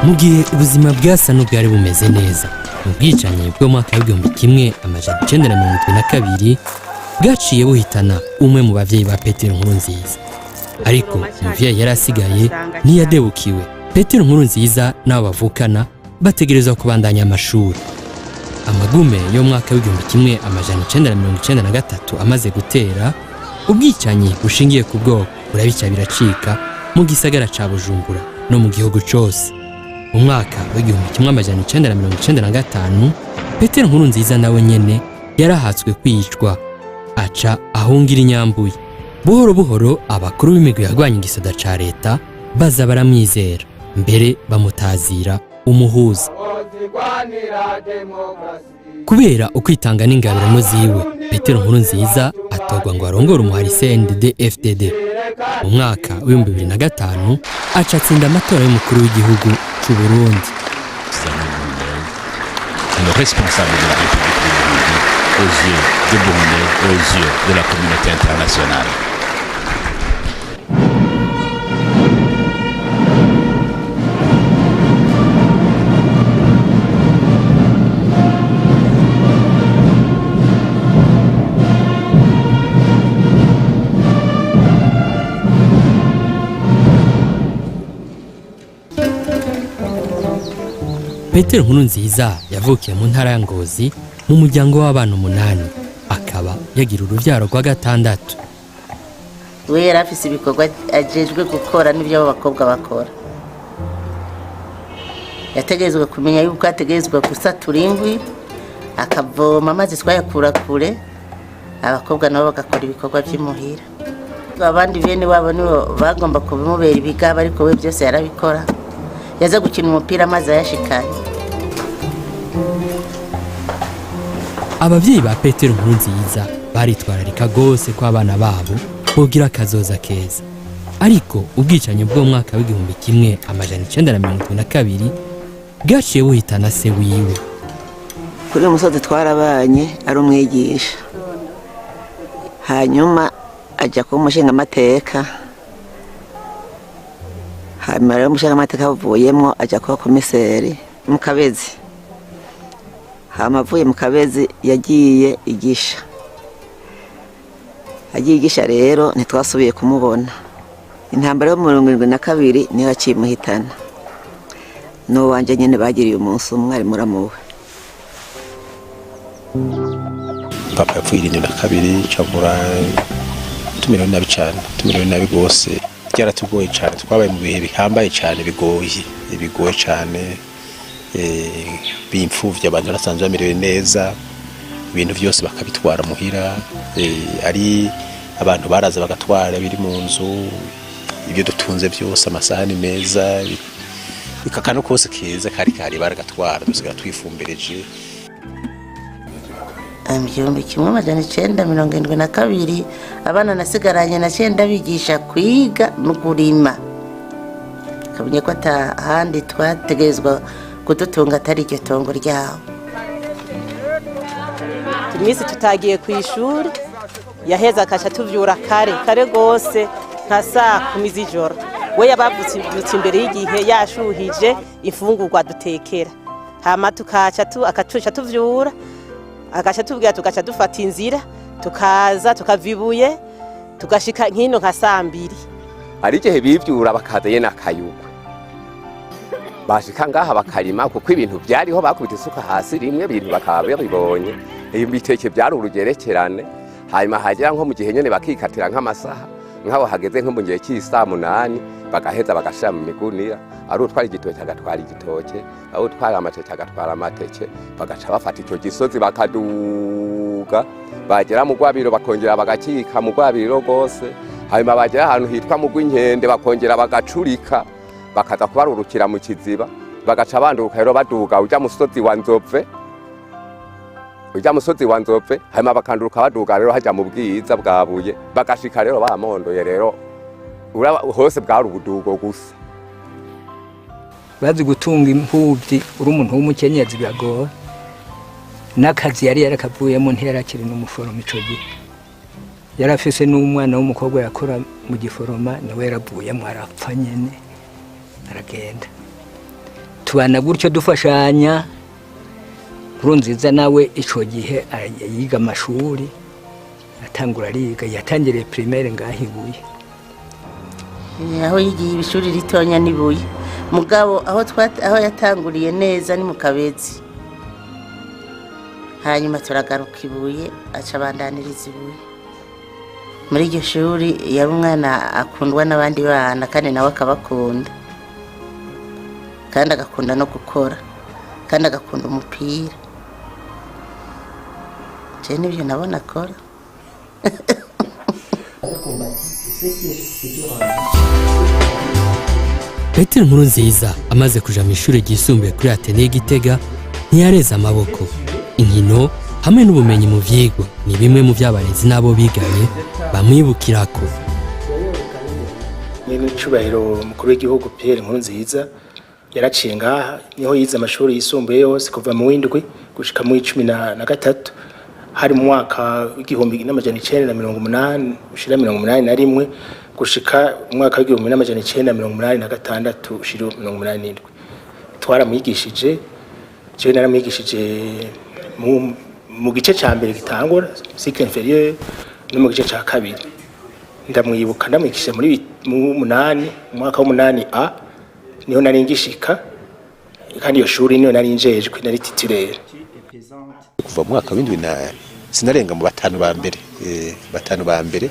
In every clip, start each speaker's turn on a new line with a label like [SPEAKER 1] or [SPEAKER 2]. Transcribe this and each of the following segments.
[SPEAKER 1] mu gihe ubuzima bwasa n'ubwari bumeze neza mu bwicanyi bwo mwaka w'1972 bwaciye buhitana umwe mu bavyeyi ba Petero Nkurunziza. Ariko umuvyeyi yari asigaye ntiyadebukiwe. Petero Nkurunziza n'abo bavukana bategerezwa kubandanya amashuri. Amagume yo mwaka w'1993 amaze gutera, ubwicanyi bushingiye ku bwoko burabica biracika mu gisagara ca Bujumbura no mu gihugu cose. Mu mwaka w'1995 Petero Nkurunziza nawe nyene yarahatswe kwicwa, aca ahungira inyambuye. Buhoro buhoro abakuru b'imigwi yarwanya igisoda ca leta baza baramwizera, mbere bamutazira umuhuza. Kubera ukwitanga n'ingabirano ziwe, Petero Nkurunziza atogwa ngo arongore umuhari CNDD-FDD. Mu mwaka w'2005 aca atsinda amatora y'umukuru w'igihugu c'u Burundi.
[SPEAKER 2] Le responsable de la République du Burundi aux yeux des Burundais et aux yeux de la communauté internationale.
[SPEAKER 1] Petero Nkurunziza yavukiye mu ntara ya Ngozi mu muryango w'abana 8, akaba yagira uruvyaro rwa 6.
[SPEAKER 3] We yarafise ibikorwa ajejwe gukora n'ibyo abakobwa bakora. Yategezwe kumenya yuko ategezwe gusatura ingwi, akavoma amazi twayakura kure, abakobwa nabo bagakora ibikorwa by'imuhira. Abandi bene wabo nibo bagomba kubimubera ibigaba, ariko we byose yarabikora. Yaza gukina umupira amazi yashikanye.
[SPEAKER 1] Abavyeyi ba Petero Nkurunziza baritwararika gose ko abana babo bogira akazoza keza. Ariko ubwicanyi bwo mwaka w'1972 bwaciye buhitana se wiwe.
[SPEAKER 4] Kuri umusozi twarabanye ari umwigisha, hanyuma aja ku mushinga amateka, hanyuma rero umushinga amateka avuyemwo aja kuba komiseri mu Kabezi. Hama avuye mu Kabezi yagiye igisha. Agiye igisha rero ntitwasubiye kumubona. Intambara yo mu 1972 niyo acimuhitana. No wanje nyene bagiriye umunsi umwe ari muramuwe.
[SPEAKER 5] Papa yapfuye 1972 camura tumerewe nabi cyane, gose. Byaratugoye cyane, twabaye mu bihe bihambaye cyane, bigoye cyane. Bimfuvye abantu barasanzwe bamerewe neza, ibintu byose bakabitwara muhira, ari abantu baraza bagatwara biri mu nzu, ibyo dutunze byose, amasahani meza, ikakano kose keza kari baragatwara, dusigaye twifumbereje.
[SPEAKER 3] 1972 abana nasigaranye na cyenda bigisha kwiga no kurima. Kabonye ko handi twategezwa kudutunga atari iryo tongo ryawo.
[SPEAKER 6] Tumisi tutagiye ku ishuri, yaheza akaca tuvyura kare gose nka saa 10 z'ijoro. We yabavutse imbere y'igihe yashuhije ifungurwa dutekera. Hama tukaca akaca tuvyura, agaca tubwira tugaca dufata inzira, tukaza tukavibuye, tugashika nkino nka saa 2.
[SPEAKER 7] Ari igihe bivyura bakaza yena akayugwa. Bashika ngaha bakarima kuko ibintu byariho bakubita isuka hasi rimwe, ibintu bakaba babibonye. Ibiteke byari urugerekerane, hanyuma hagera nko mu gihe nyene bakikatira nk'amasaha, nkaho hageze nko mu gihe cy'isa 8 bagaheza bagashira mu migunira. Ari utwara igitoke agatwara igitoke, ari utwara amateke agatwara amateke, bagaca bafata ico gisozi bakaduga, bagera mu Rwabiro bakongera bagakika mu Rwabiro gose, hanyuma bagera ahantu hitwa mu Rwinkende bakongera bagacurika, bakaza kubarurukira mu Kiziba, bagaca banduka rero baduga uja musozi wa Nzove, hanyuma bakanduruka baduga rero haja mu Bwiza bwabuye, bagashika rero bamondoye rero hose bwari ubudugo gusa.
[SPEAKER 8] Bazi gutunga impuvyi uri umuntu w'umukenyezi biragoye. N'akazi yari yarakavuyemo ntiyarakiri n'umuforoma ico gihe. Yarafise n'umwana w'umukobwa yakora mu giforoma, nawe yaravuyemo arapfa nyene aragenda. tubana gutyo dufashanya. Nkurunziza nawe ico gihe yiga amashuri atangura ariga, yatangiriye primaire ngahibuye.
[SPEAKER 3] Aho yigiye ishuri ritonya nibuye, mugabo aho yatanguriye neza ni mu Kabezi, hanyuma turagaruka Ibuye aca abandaniriza Ibuye. Muri iryo shuri yari umwana akundwa n'abandi bana kandi nawe akabakunda, kandi agakunda no gukora, kandi agakunda umupira. Je nibyo nabona akora.
[SPEAKER 1] Petero Nkurunziza amaze kuja mu ishuri ryisumbuye kuri Atene Gitega ntiyareza amaboko. Inkino hamwe n'ubumenyi mu vyigwa ni bimwe mu by'abarezi nabo biganye bamwibukirako.
[SPEAKER 9] Ni n'icubahiro mukuru w'igihugu Pierre Nkurunziza yaraciye ngaha, niho yize amashuri yisumbuye yose kuva mu w'indwi gushika mu 13, hari mu mwaka w'igihumbi n'amajana 980 ushira 81 gushika umwaka w'igihumbi n'amajana 986 ushira 87. Twaramwigishije, je naramwigishije mu gice ca mbere gitangura cycle inférieur no mu gice ca kabiri. Ndamwibuka ndamwigisha muri mu 8 umwaka wa 8A niho naringishika, kandi iyo shuri niyo narinjejwe nari titulaire.
[SPEAKER 5] Kuva mu mwaka w'indwi sinarenga mu batanu ba mbere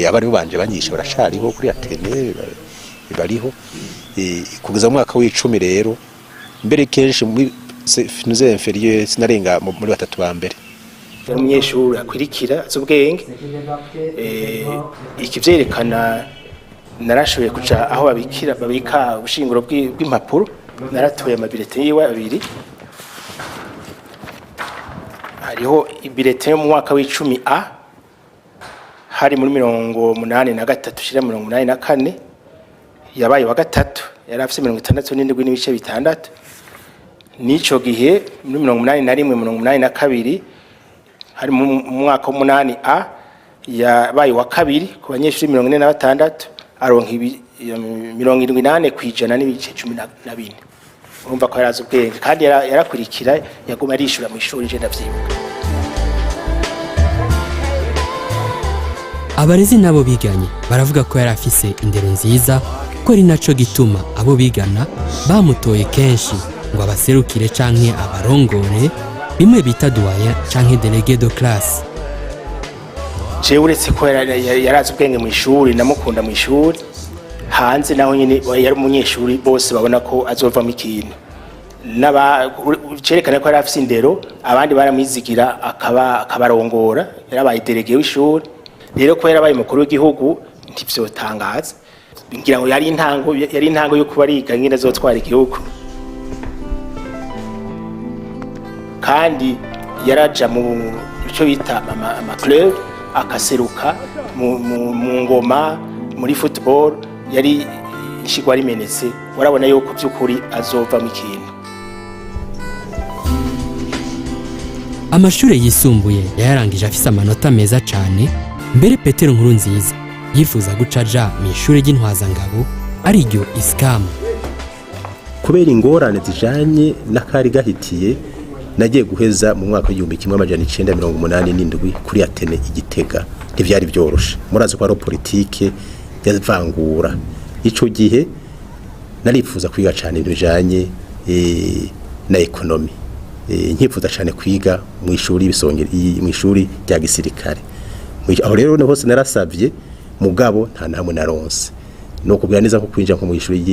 [SPEAKER 5] abari banje banyisha barashariho kuri Atene bariho kugeza mu mwaka w'10 rero mbere kenshi muri nuze inférieur sinarenga muri batatu ba mbere.
[SPEAKER 9] Umunyeshuri akwirikira azubwenge, ikivyerekana narashoboye kuja aho babika ubushinguro bw'impapuro, naratoye amabirete yiwe abiri. Hariho ibirete mu mwaka w'10A hari muri 83 shira 84, yabaye wa gatatu, yari afite 67 n'ibice bitandatu. Nico gihe muri 81 82 hari mu mwaka wa 8A yabaye wa kabiri ku banyeshuri 46, aronka 78 kwijana n'ibice 14. Urumva ko yarazi ubwenge kandi yarakurikira, yaguma arishura mu ishuri. Je ndavyibuka.
[SPEAKER 1] Abarezi nabo biganye baravuga ko yari afise indero nziza, ko ari naco gituma abo bigana bamutoye kenshi ngo abaserukire canke abarongore, bimwe bita doyen canke délégué de classe.
[SPEAKER 9] Je uretse ko yarazi ubwenge mu ishuri, namukunda mu ishuri, hanze naho nyine yari umunyeshuri bose babona ko azovamo ikintu. Cerekana ko yari afise indero, abandi baramwizigira akabarongora, yarabaye délégué w'ishuri. Rero ko yarabaye mukuru w'igihugu ntivyotangaza, ngira ngo yari intango yo kuba ariga ngene azotwara igihugu. Kandi yaraja mu cyo bita ama club, akaseruka mu ngoma, muri football, yari ishigwa rimenetse, warabona yuko byukuri azova mu kintu.
[SPEAKER 1] Amashuri yisumbuye yarangije afise amanota meza cane. Mbere Petero Nkurunziza yifuza gucaja mu ishuri ry'intwazangabo ari ryo ISCAM.
[SPEAKER 5] Kubera ingorane zijanye n'akari gahitiye, nagiye guheza mu mwaka w'1987 kuri Atene Igitega. Ntivyari byoroshe, murazi ko ari politike yazivangura. Ico gihe narifuza kwiga cyane bijanye na ekonomi, nkifuza cyane kwiga mu ishuri bisongera mu ishuri rya gisirikare. Aho rero hose narasavye, mugabo nta namwe naronse. No kubwira neza ko kwinjira mu ishuri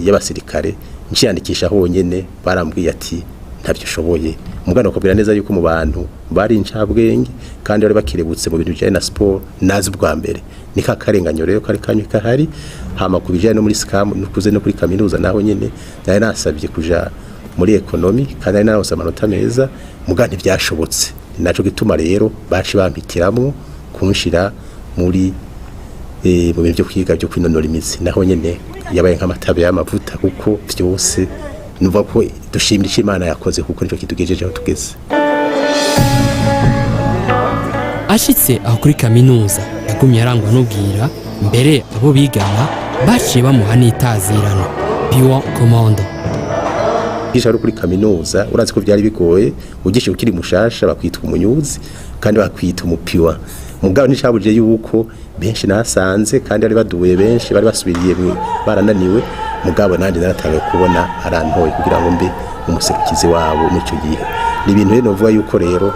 [SPEAKER 5] y'abasirikare nciyandikisha honyene, barambwiye ati ntavyo ushoboye. Mugano kubwira neza yuko mu bantu bari incabwenge kandi bari bakirebutse mu bintu bijanye na sport, nazi ubwa mbere ni kakarenganyo rero kari kanyuka hari hama kubijanye no muri SCAM nukuze no kuri kaminuza naho nyene nari nasabye kuja muri ekonomi kandi nari narose amanota meza, mugano ntivyashobotse. Naco gituma rero baci bampitiramwo kunshira muri mu bintu byo kwiga byo kwinonora imitsi, naho nyene yabaye nk'amatabe y'amavuta, kuko vyose nuva ko dushimira Imana yakoze, kuko nico kitugejeje aho tugeze.
[SPEAKER 1] Ashitse aho kuri kaminuza yagumye arangwa n'ubwira, mbere abo bigana baciye bamuha n'itazirano Pion Commando.
[SPEAKER 5] kwigisha ari kuri kaminuza urazi ko byari bigoye ugishe ukiri mushasha bakwita umunyuzi kandi bakwita umupiwa mugabo nicabuje yuko benshi nasanze kandi ari baduye benshi bari basubiriye barananiwe mugabo nandi naratangiye kubona arantoye kugira ngo mbe umuserukizi wabo mu cyo gihe ni ibintu rero novuga yuko rero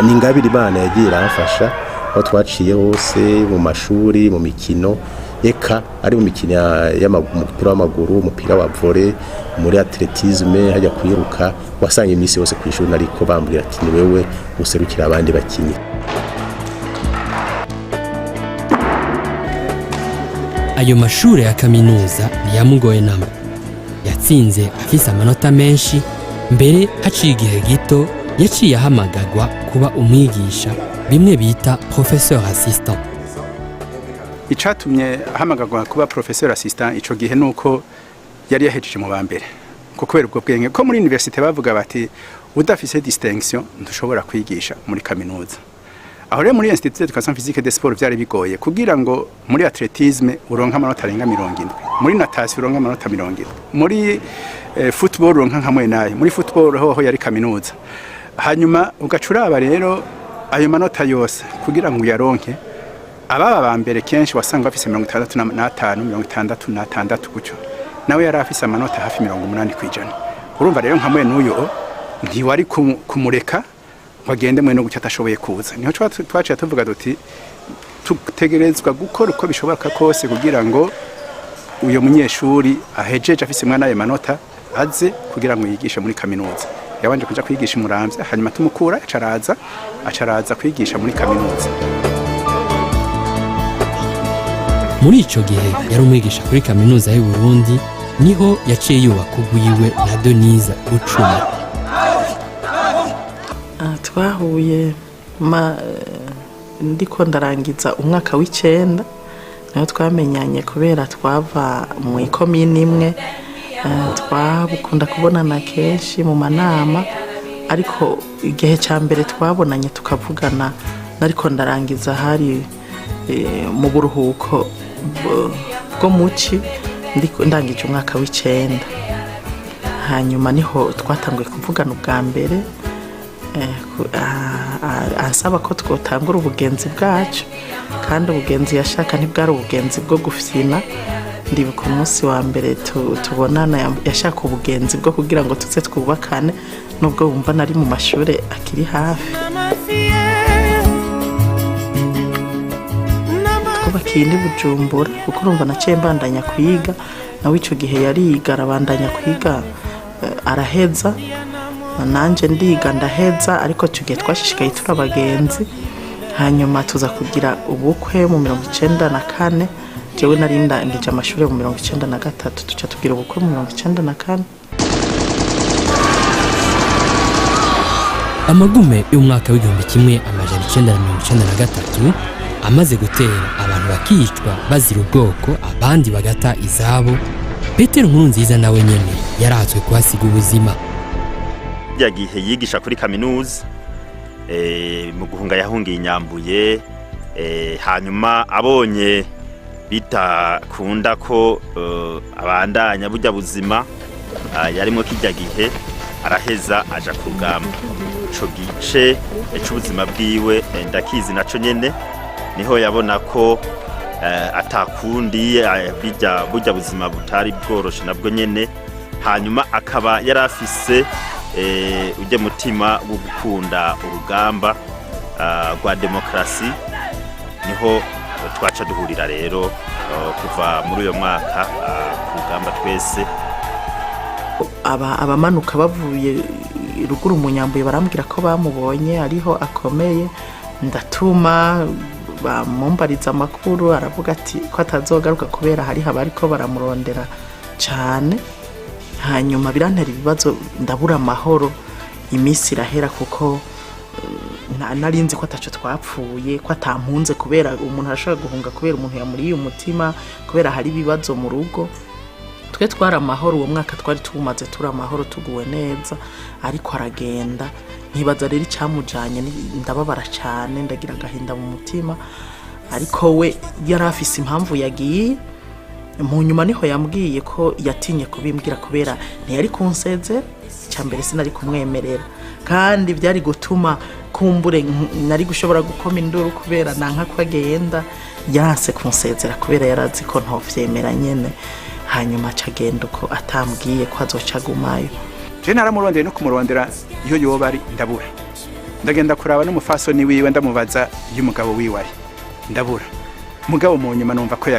[SPEAKER 5] ni ingabire Imana yagiye iramfasha aho twaciye hose mu mashuri mu mikino eka ari mu mikino y'umupira w'amaguru umupira wa volley muri atletisme hajya kwiruka wasanga iminsi yose ku ishuri ariko bambwira ati ni wewe userukira abandi bakinyi.
[SPEAKER 1] Ayo mashuri ya kaminuza ntiyamugoye namba yatsinze afise amanota menshi mbere haciye igihe gito yaciye ahamagagwa kuba umwigisha bimwe bita professeur assistant.
[SPEAKER 10] Icatumye ahamagagwa kuba professeur assistant ico gihe nuko yari yahejeje mu bambere kubera ubwo bwenge ko muri universite bavuga bati udafise distinction ntushobora kwigisha muri kaminuza. Aho rero muri Institut d'Education Physique des Sports byari bigoye kugira ngo muri atletisme uronka amanota arenga 70, muri natation uronka amanota 70, muri football uronka nkamwe nayo, muri football hoho yari kaminuza. Hanyuma ugacuraba rero ayo manota yose kugira ngo uyaronke ababa bambere kenshi wasanga bafise 65, 66 gucyo. Nawe yari afise amanota hafi 80 kwijana. Urumva rero nkamwe n'uyo ntiwari kumureka bagende mwe no gucya atashoboye kuza. Niho twaciye tuvuga duti tutegerezwa gukora uko bishoboka kose kugira ngo uyo munyeshuri ahejeje afise mwana ayo manota aze kugira ngo yigishe muri kaminuza. Yabanje kuja kwigisha Muramvya hanyuma tumukura acaraza kwigisha muri kaminuza.
[SPEAKER 1] Muri ico gihe yari umwigisha kuri kaminuza y'u Burundi niho yaciye yubaka ugwiwe na Denise Bucuma.
[SPEAKER 11] Twahuye ndiko ndarangiza umwaka w'icenda naho twamenyanye kubera twava mu ikomine imwe twabukunda kubonana kenshi mu manama ariko igihe cya mbere twabonanye tukavugana nariko ndarangiza hari mu buruhuko bwo muci ndangije umwaka w'icenda hanyuma niho twatanguye kuvugana ubwa mbere asaba ko twotangura ubugenzi bwacu kandi ubugenzi yashaka ntibwari ubugenzi bwo gufyina ndibuka umunsi wa mbere tubonana yashaka ubugenzi bwo kugira ngo tuze twubakane nubwo wumva nari mu mashuri akiri hafi twubakiye ndi Bujumbura kuko urumva naciye mbandanya kwiga nawe ico gihe yariga arabandanya kwiga araheza nanje ndiga ndaheza ariko tugiye twashishikaye turabagenzi hanyuma tuza kugira ubukwe mu 1994 jewe nari ndangije amashuri mu 1993 tuca tugira ubukwe mu 1994.
[SPEAKER 1] Amagume y'umwaka w'igihumbi kimwe amajana 1993 amaze gutera abantu bakicwa bazira ubwoko abandi bagata izabo Petero Nkurunziza nawe nyene yaratswe kuhasiga ubuzima.
[SPEAKER 12] Yagihe yigisha kuri kaminuza mu guhunga yahungiye Inyambuye hanyuma abonye bitakunda ko abandanya burya buzima yarimo kijya gihe araheza aja ku rugamba ico gice cy'ubuzima bwiwe ndakizi naco nyene niho yabona ko atakundi burya buzima butari bworoshe nabwo nyene hanyuma akaba yarafise ujye mutima wo gukunda urugamba rwa demokrasi niho twaca duhurira rero kuva muri uyo mwaka ku rugamba twese
[SPEAKER 11] abamanuka bavuye ruguru mu Nyambuye barambwira ko bamubonye ariho akomeye ndatuma bamumbariza amakuru aravuga ati ko atazogaruka kubera hari habariko baramurondera cyane hanyuma birantera ibibazo ndabura amahoro iminsi irahera kuko narinzi ko ataco twapfuye ko atampunze kubera umuntu arashaka guhunga kubera umuntu yamuriye umutima kubera hari ibibazo mu rugo twe twara amahoro uwo mwaka twari tumaze tura amahoro tuguwe neza ariko aragenda nkibaza rero icyamujanye ndababara cyane ndagira agahinda mu mutima ariko we yarafise impamvu yagiye mu nyuma niho yambwiye ko yatinye kubimbwira kubera ntiyari kunsezera cyambere sinari kumwemerera kandi byari gutuma kumbure nari gushobora gukoma induru kubera nanka kwagenda yanse kunsezera kubera yarazi ko ntovyemera nyene hanyuma cagenda uko atambwiye ko azocagumayo
[SPEAKER 10] je naramurondeye no kumurondera iyo yoba ari ndabura ndagenda kuraba n'umufasoni wiwe ndamubaza iyo umugabo wiwe ari ndabura mugabo mu nyuma numva ko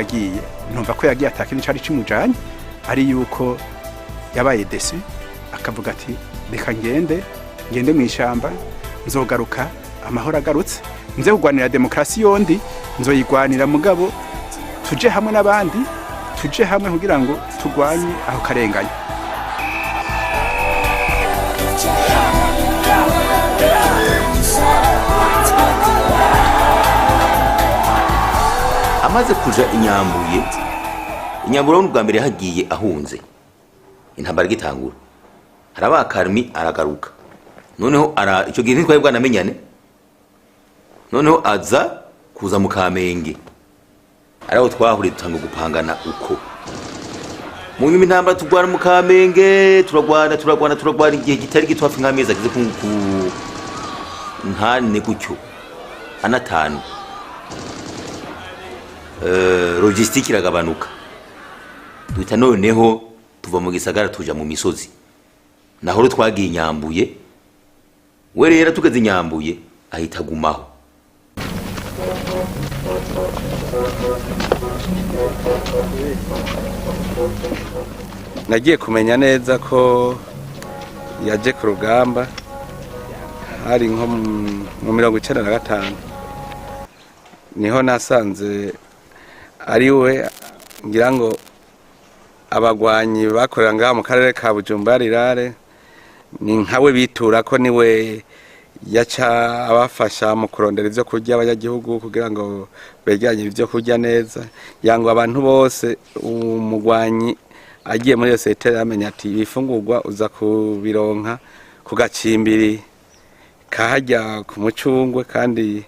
[SPEAKER 10] yagiye atakintu cari kimujanye ari yuko yabaye desi akavuga ati reka ngende mu ishamba nzogaruka amahoro agarutse nze kugwanira demokrasi yondi nzoyigwanira mugabo tuje hamwe n'abandi tuje hamwe kugira ngo tugwanye aho karenganya
[SPEAKER 13] amaze kuja inyambuye n'ubwa mbere hagiye ahunze intambara gitangura haraba Karmi aragaruka noneho icyo gihe ntitwaye bwanamenyane noneho aza kuza mu Kamenge araho twahuriye dutanga gupangana uko mu nyuma intambara tugwana mu Kamenge turagwana igihe gitari gitwafi nk'amezi agize ku ntane gutyo anatanu logistique iragabanuka duhita noneho tuva mu gisagara tuja mu misozi naho twagiye Nyambuye we rero tugeze Nyambuye ahita gumaho
[SPEAKER 14] nagiye kumenya neza ko yaje ku rugamba hari nko mu 1995 niho nasanze ari we ngira ngo abagwanyi bakorera ngaha mu karere ka Bujumbura Rirare ni nkawe bitura ko niwe yaca abafasha mu kurondera ivyo kurya abanyagihugu kugira ngo begeranye ivyo kurya neza yango abantu bose umugwanyi agiye muri sete yamenya ati bifungurwa uza kubironka ku gacimbiri kahajya ku mucungwe kandi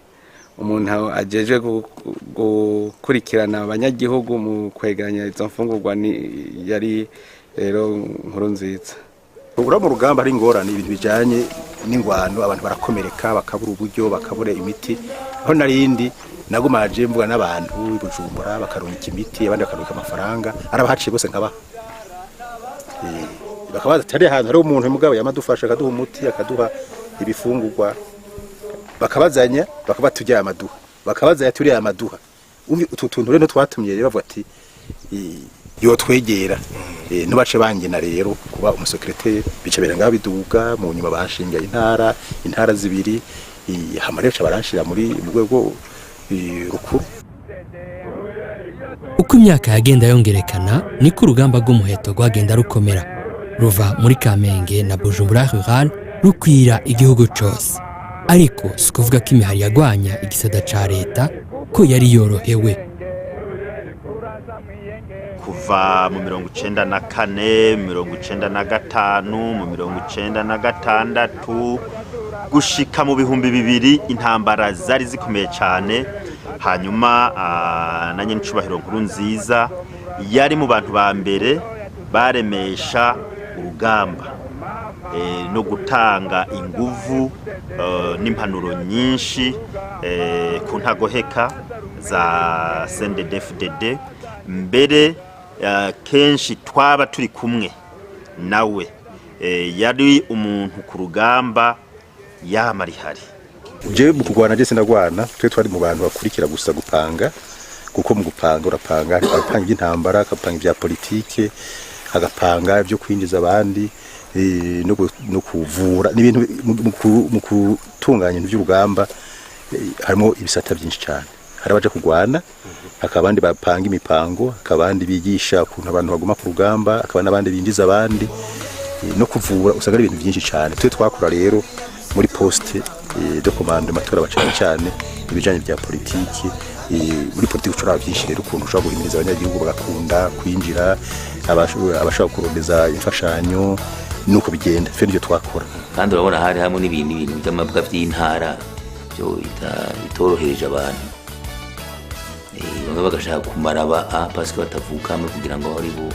[SPEAKER 14] umuntu ajeje gukurikirana abanyagihugu mu kwegeranya izo mfungurwa yari rero Nkurunziza.
[SPEAKER 5] Ura mu rugamba ari ingorane ibintu bijanye n'ingwano abantu barakomereka bakabura uburyo bakabura imiti aho narindi nagumaje mvuga n'abantu Bujumbura bakaronka imiti abandi bakaronka amafaranga arabahaciye bose nkaba bakabaza tari ahantu hari umuntu mugabo yamadufasha akaduha umuti akaduha ibifungurwa bakabazanya bakabatujya amaduha bakabazanya turi amaduha utuntu rero twatumye rero bavuga ati yo twegera nubace bangena rero kuba umusekreteri bicabera ngaho biduga mu nyuma bashinga intara zibiri hamarecha baranshira muri rwego rukuru.
[SPEAKER 1] Uko imyaka yagenda yongerekana niko urugamba rw'umuheto rwagenda rukomera ruva muri Kamenge na Bujumbura Rural rukwira igihugu cyose ariko sikuvuga ko imihari yagwanya igisada ca leta ko yari yorohewe.
[SPEAKER 12] Kuva mu 1994 1995 mu 1996 gushika mu bihumbi bibiri intambara zari zikomeye cyane hanyuma nanye ncubahiro Nkurunziza yari mu bantu ba mbere baremesha urugamba no gutanga inguvu n'impanuro nyinshi ku ntagoheka za CNDD-FDD mbere kenshi twaba turi kumwe nawe yari umuntu ku rugamba yamarihari.
[SPEAKER 5] Je mu kugwana je sinagwana twe twari mu bantu bakurikira gusa gupanga kuko mu gupanga urapanga intambara akapanga ibya politike agapanga ibyo kwinjiza abandi no kuvura n'ibintu mu kutunganya iby'urugamba harimo ibisata byinshi cyane hari abaje kugwana akabandi bapanga imipango akabandi bigisha ukuntu abantu baguma ku rugamba akabandi abandi binjiza abandi no kuvura usanga ari ibintu byinshi cyane twe twakora rero muri poste de commande matora bacana cyane ibijanye bya politiki muri politiki ucura byinshi rero ukuntu ushobora guhimiriza abanyagihugu bagakunda kwinjira abashaka kurondeza imfashanyo nuko bigenda fe n'ibyo twakora
[SPEAKER 13] kandi urabona hari hamwe n'ibintu by'amabwa by'intara byo bitorohereje abantu bamwe bagashaka kumara parce que batavukamo kugira ngo ari bo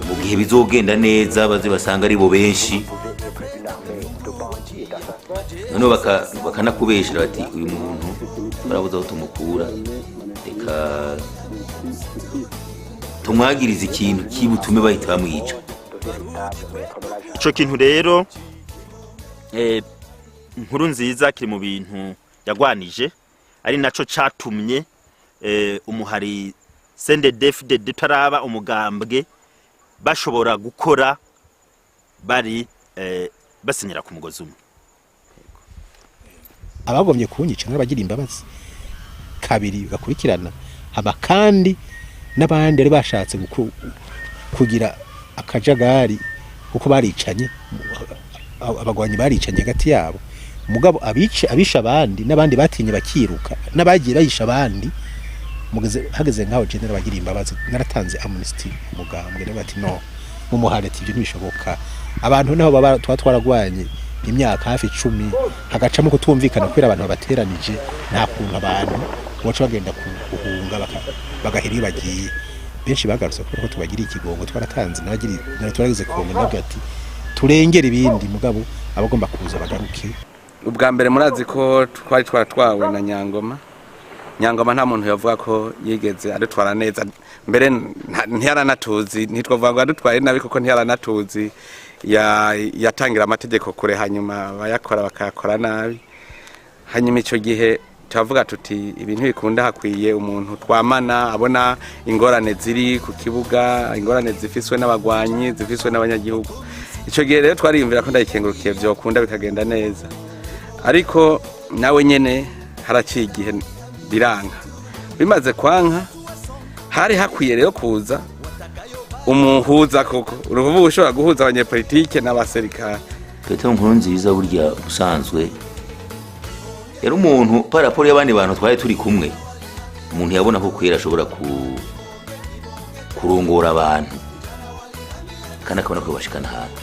[SPEAKER 13] mu gihe bizogenda neza baze basanga ari bo benshi none bakanakubeshera bati uyu muntu barabuza aho tumukura reka tumwagiriza ikintu kibutume bahita bamwica.
[SPEAKER 12] Ico kintu rero Nkurunziza kiri mu bintu yagwanije ari naco catumye umuhari CNDD-FDD taraba umugambwe bashobora gukora bari basinyira ku mugozi umwe.
[SPEAKER 5] Abagomye kunyica n'abagira imbabazi kabiri gakurikirana haba kandi n'abandi ari bashatse kugira akajagari kuko baricanye abagwanyi baricanye hagati yabo mugabo abisha abandi n'abandi batinye bakiruka n'abagiye bayisha abandi hageze nkaho general bagira imbabazi naratanze amnesty mugambwe bati no mu muhareti ibyo ntibishoboka abantu naho baba twaragwanye imyaka hafi 10 hagacamo kutumvikana kwera abantu babateranije nta kuntu abantu boca bagenda kuhunga bagahiri bagiye benshi bagarutse ko tubagira ikigongo twaratanze twarageze konge nabwo turengera ibindi mugabo abagomba kuza bagaruke.
[SPEAKER 14] Ubwa mbere murazi ko twari twaratwawe na Nyangoma nta muntu yavuga ko yigeze adutwara neza mbere ntiyaranatuzi ntitwavuga ngo adutwaye nabi kuko ntiyaranatuzi yatangira amategeko kure hanyuma bayakora bakayakora nabi hanyuma icyo gihe turavuga tuti ibintu bikunda hakwiye umuntu twamana abona ingorane ziri ku kibuga ingorane zifiswe n'abagwanyi zifiswe n'abanyagihugu. Icyo gihe rero twariyumvira ko ndayikengurukiye byokunda bikagenda neza ariko nawe nyene haraciye igihe biranga bimaze kwanka hari hakwiye rero kuza umuhuza koko uruvubu ushobora guhuza abanyepolitike n'abaserikare.
[SPEAKER 13] Petero Nkurunziza burya usanzwe yari umuntu paraporo y'abandi bantu twari turi kumwe umuntu yabona ko kwera ashobora kurongora abantu kandi akabona ko bashikana hantu